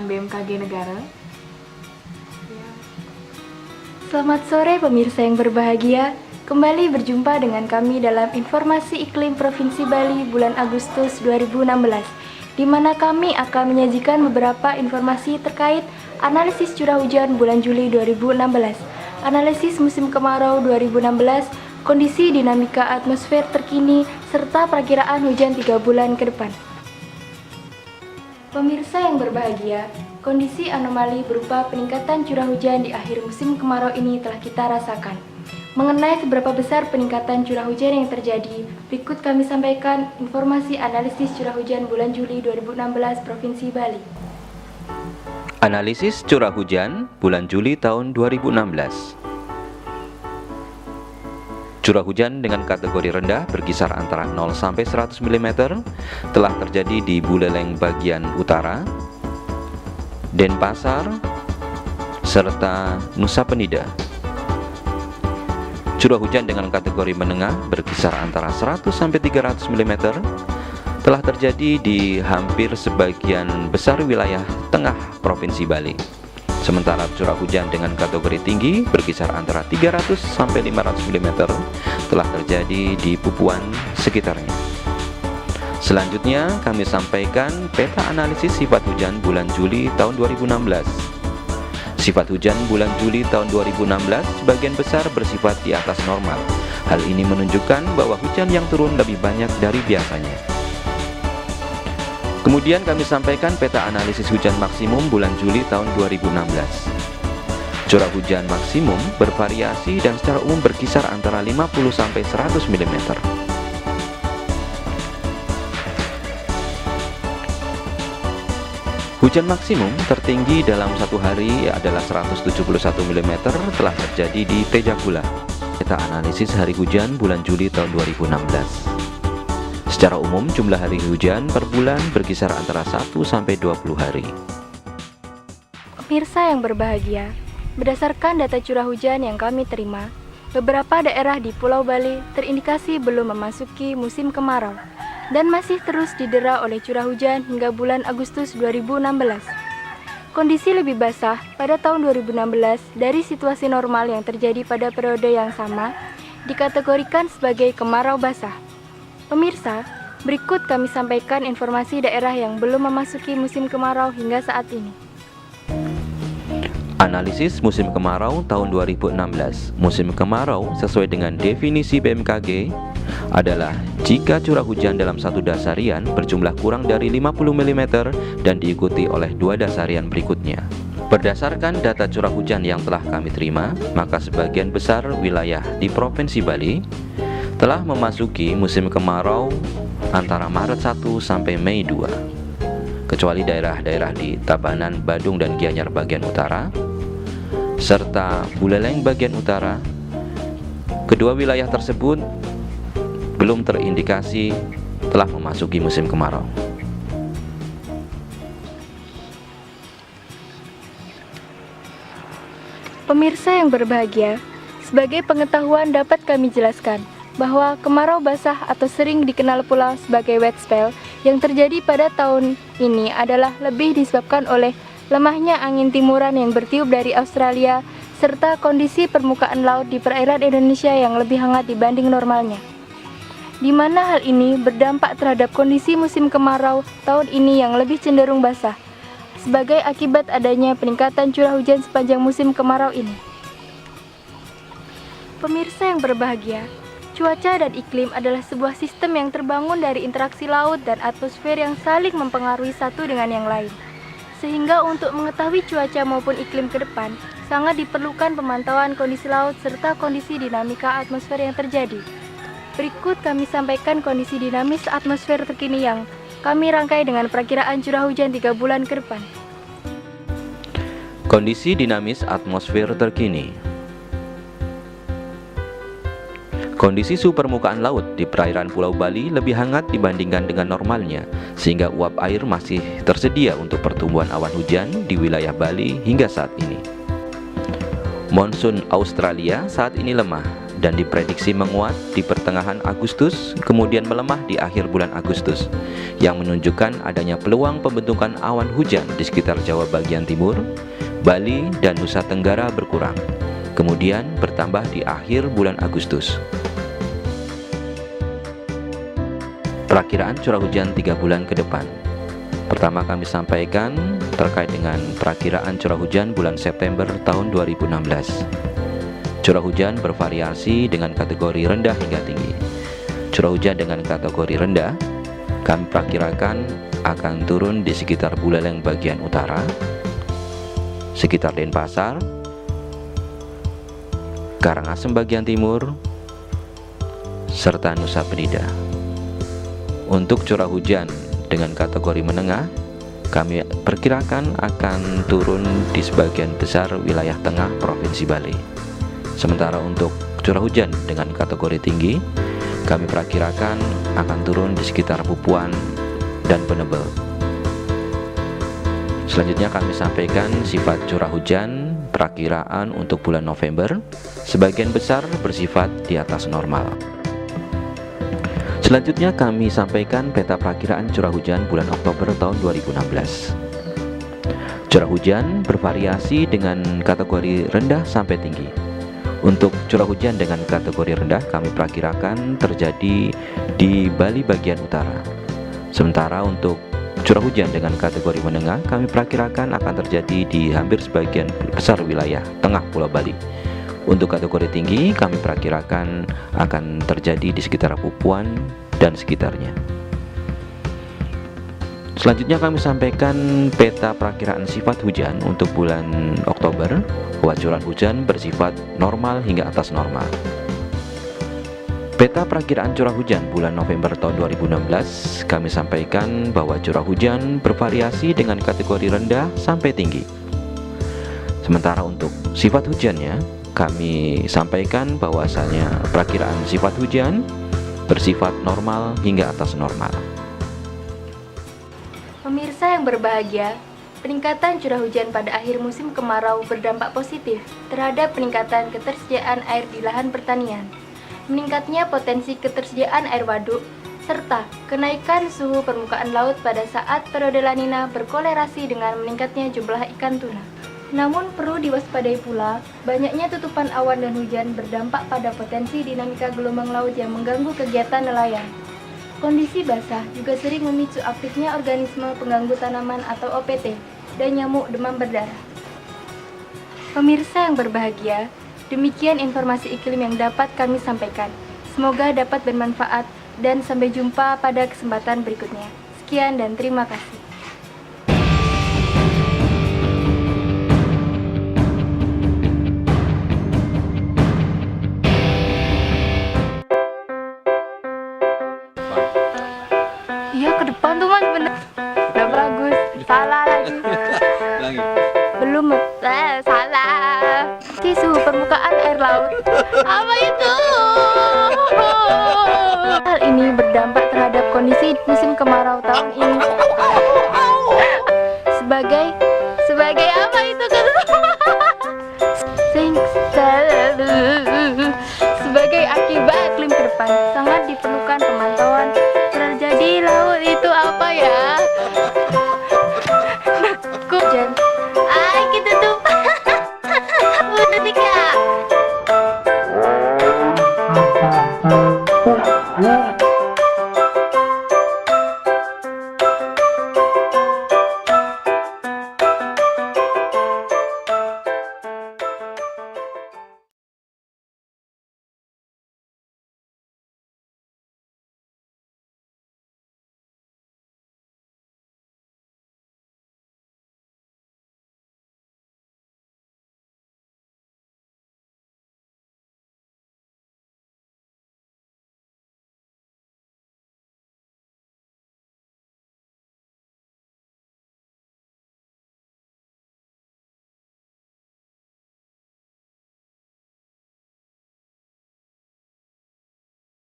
dengan BMKG Negara. Selamat sore pemirsa yang berbahagia. Kembali berjumpa dengan kami dalam informasi iklim Provinsi Bali bulan Agustus 2016, di mana kami akan menyajikan beberapa informasi terkait analisis curah hujan bulan Juli 2016, analisis musim kemarau 2016, kondisi dinamika atmosfer terkini, serta perakiraan hujan 3 bulan ke depan. Pemirsa yang berbahagia, kondisi anomali berupa peningkatan curah hujan di akhir musim kemarau ini telah kita rasakan. Mengenai seberapa besar peningkatan curah hujan yang terjadi, berikut kami sampaikan informasi analisis curah hujan bulan Juli 2016 Provinsi Bali. Analisis curah hujan bulan Juli tahun 2016. Curah hujan dengan kategori rendah berkisar antara 0 sampai 100 mm telah terjadi di Buleleng bagian utara, Denpasar, serta Nusa Penida. Curah hujan dengan kategori menengah berkisar antara 100 sampai 300 mm telah terjadi di hampir sebagian besar wilayah tengah Provinsi Bali. Sementara curah hujan dengan kategori tinggi berkisar antara 300 sampai 500 mm telah terjadi di Pupuan sekitarnya. Selanjutnya kami sampaikan peta analisis sifat hujan bulan Juli tahun 2016. Sifat hujan bulan Juli tahun 2016 sebagian besar bersifat di atas normal. Hal ini menunjukkan bahwa hujan yang turun lebih banyak dari biasanya. Kemudian kami sampaikan peta analisis hujan maksimum bulan Juli tahun 2016. Curah hujan maksimum bervariasi dan secara umum berkisar antara 50 sampai 100 mm. Hujan maksimum tertinggi dalam satu hari adalah 171 mm telah terjadi di Tejakula. Peta analisis hari hujan bulan Juli tahun 2016. Secara umum, jumlah hari hujan per bulan berkisar antara 1 sampai 20 hari. Pemirsa yang berbahagia, berdasarkan data curah hujan yang kami terima, beberapa daerah di Pulau Bali terindikasi belum memasuki musim kemarau dan masih terus didera oleh curah hujan hingga bulan Agustus 2016. Kondisi lebih basah pada tahun 2016 dari situasi normal yang terjadi pada periode yang sama dikategorikan sebagai kemarau basah. Pemirsa, berikut kami sampaikan informasi daerah yang belum memasuki musim kemarau hingga saat ini. Analisis musim kemarau tahun 2016. Musim kemarau sesuai dengan definisi BMKG adalah jika curah hujan dalam satu dasarian berjumlah kurang dari 50 mm dan diikuti oleh dua dasarian berikutnya. Berdasarkan data curah hujan yang telah kami terima, maka sebagian besar wilayah di Provinsi Bali telah memasuki musim kemarau antara Maret 1 sampai Mei 2, kecuali daerah-daerah di Tabanan, Badung, dan Gianyar bagian utara, serta Buleleng bagian utara. Kedua wilayah tersebut belum terindikasi telah memasuki musim kemarau. Pemirsa yang berbahagia, sebagai pengetahuan dapat kami jelaskan bahwa kemarau basah atau sering dikenal pula sebagai wet spell yang terjadi pada tahun ini adalah lebih disebabkan oleh lemahnya angin timuran yang bertiup dari Australia serta kondisi permukaan laut di perairan Indonesia yang lebih hangat dibanding normalnya, di mana hal ini berdampak terhadap kondisi musim kemarau tahun ini yang lebih cenderung basah sebagai akibat adanya peningkatan curah hujan sepanjang musim kemarau ini. Pemirsa yang berbahagia, cuaca dan iklim adalah sebuah sistem yang terbangun dari interaksi laut dan atmosfer yang saling mempengaruhi satu dengan yang lain. Sehingga untuk mengetahui cuaca maupun iklim ke depan, sangat diperlukan pemantauan kondisi laut serta kondisi dinamika atmosfer yang terjadi. Berikut kami sampaikan kondisi dinamis atmosfer terkini yang kami rangkai dengan perakiraan curah hujan 3 bulan ke depan. Kondisi dinamis atmosfer terkini. Kondisi suhu permukaan laut di perairan Pulau Bali lebih hangat dibandingkan dengan normalnya, sehingga uap air masih tersedia untuk pertumbuhan awan hujan di wilayah Bali hingga saat ini. Monsun Australia saat ini lemah dan diprediksi menguat di pertengahan Agustus, kemudian melemah di akhir bulan Agustus, yang menunjukkan adanya peluang pembentukan awan hujan di sekitar Jawa bagian timur, Bali, dan Nusa Tenggara berkurang, kemudian bertambah di akhir bulan Agustus. Perakiraan curah hujan 3 bulan ke depan. Pertama kami sampaikan terkait dengan perakiraan curah hujan bulan September tahun 2016. Curah hujan bervariasi dengan kategori rendah hingga tinggi. Curah hujan dengan kategori rendah kami perkirakan akan turun di sekitar Buleleng bagian utara, sekitar Denpasar, Karangasem bagian timur, serta Nusa Penida. Untuk curah hujan dengan kategori menengah, kami perkirakan akan turun di sebagian besar wilayah tengah Provinsi Bali. Sementara untuk curah hujan dengan kategori tinggi, kami perkirakan akan turun di sekitar Pupuan dan Penebel. Selanjutnya kami sampaikan sifat curah hujan perakiraan untuk bulan November, sebagian besar bersifat di atas normal. Selanjutnya kami sampaikan peta perakiraan curah hujan bulan Oktober tahun 2016. Curah hujan bervariasi dengan kategori rendah sampai tinggi. Untuk curah hujan dengan kategori rendah kami perkirakan terjadi di Bali bagian utara. Sementara untuk curah hujan dengan kategori menengah kami perkirakan akan terjadi di hampir sebagian besar wilayah tengah Pulau Bali. Untuk kategori tinggi kami perkirakan akan terjadi di sekitar Pupuan dan sekitarnya. Selanjutnya kami sampaikan peta perakiraan sifat hujan untuk bulan Oktober, bahwa curah hujan bersifat normal hingga atas normal. Peta perakiraan curah hujan bulan November tahun 2016 kami sampaikan bahwa curah hujan bervariasi dengan kategori rendah sampai tinggi. Sementara untuk sifat hujannya kami sampaikan bahwasanya perakiraan sifat hujan bersifat normal hingga atas normal. Pemirsa yang berbahagia, peningkatan curah hujan pada akhir musim kemarau berdampak positif terhadap peningkatan ketersediaan air di lahan pertanian, meningkatnya potensi ketersediaan air waduk, serta kenaikan suhu permukaan laut pada saat periode La Nina berkolerasi dengan meningkatnya jumlah ikan tuna. Namun perlu diwaspadai pula, banyaknya tutupan awan dan hujan berdampak pada potensi dinamika gelombang laut yang mengganggu kegiatan nelayan. Kondisi basah juga sering memicu aktifnya organisme pengganggu tanaman atau OPT dan nyamuk demam berdarah. Pemirsa yang berbahagia, demikian informasi iklim yang dapat kami sampaikan. Semoga dapat bermanfaat dan sampai jumpa pada kesempatan berikutnya. Sekian dan terima kasih. Iya, ke depan tuh mas, bener. Udah bagus, salah lagi. Belum, salah. Suhu permukaan air laut. Apa itu? Hal ini berdampak terhadap kondisi musim kemarau tahun ini.